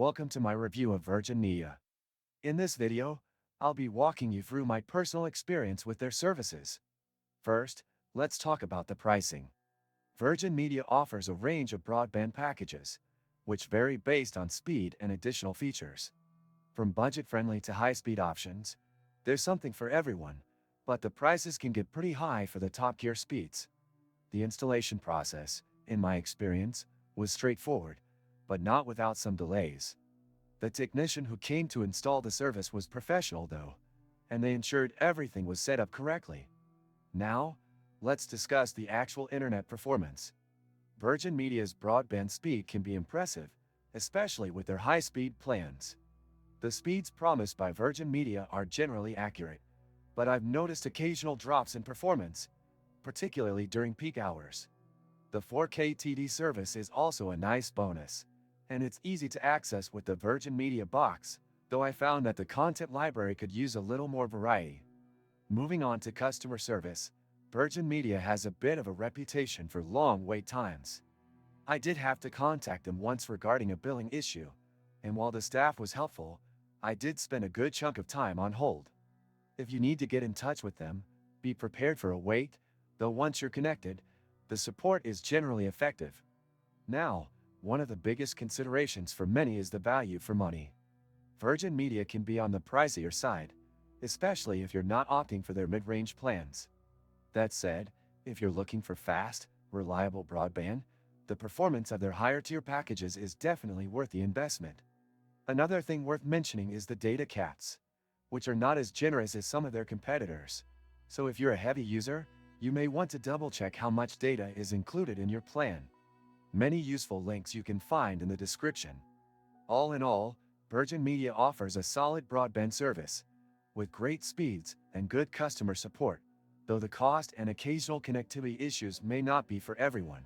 Welcome to my review of Virgin Media. In this video, I'll be walking you through my personal experience with their services. First, let's talk about the pricing. Virgin Media offers a range of broadband packages, which vary based on speed and additional features. From budget-friendly to high-speed options, there's something for everyone, but the prices can get pretty high for the top-tier speeds. The installation process, in my experience, was straightforward, but not without some delays. The technician who came to install the service was professional though, and they ensured everything was set up correctly. Now, let's discuss the actual internet performance. Virgin Media's broadband speed can be impressive, especially with their high-speed plans. The speeds promised by Virgin Media are generally accurate, but I've noticed occasional drops in performance, particularly during peak hours. The 4K TD service is also a nice bonus, and it's easy to access with the Virgin Media box, though I found that the content library could use a little more variety. Moving on to customer service, Virgin Media has a bit of a reputation for long wait times. I did have to contact them once regarding a billing issue, and while the staff was helpful, I did spend a good chunk of time on hold. If you need to get in touch with them, be prepared for a wait, though once you're connected, the support is generally effective. Now, one of the biggest considerations for many is the value for money. Virgin Media can be on the pricier side, especially if you're not opting for their mid-range plans. That said, if you're looking for fast, reliable broadband, the performance of their higher-tier packages is definitely worth the investment. Another thing worth mentioning is the data caps, which are not as generous as some of their competitors. So if you're a heavy user, you may want to double-check how much data is included in your plan. Many useful links you can find in the description. All in all, Virgin Media offers a solid broadband service, with great speeds and good customer support, though the cost and occasional connectivity issues may not be for everyone.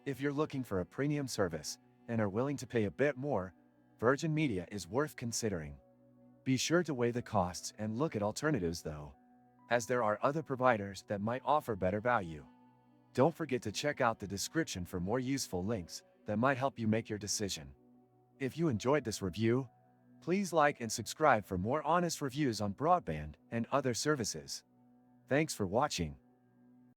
If you're looking for a premium service and are willing to pay a bit more, Virgin Media is worth considering. Be sure to weigh the costs and look at alternatives though, as there are other providers that might offer better value. Don't forget to check out the description for more useful links that might help you make your decision. If you enjoyed this review, please like and subscribe for more honest reviews on broadband and other services. Thanks for watching.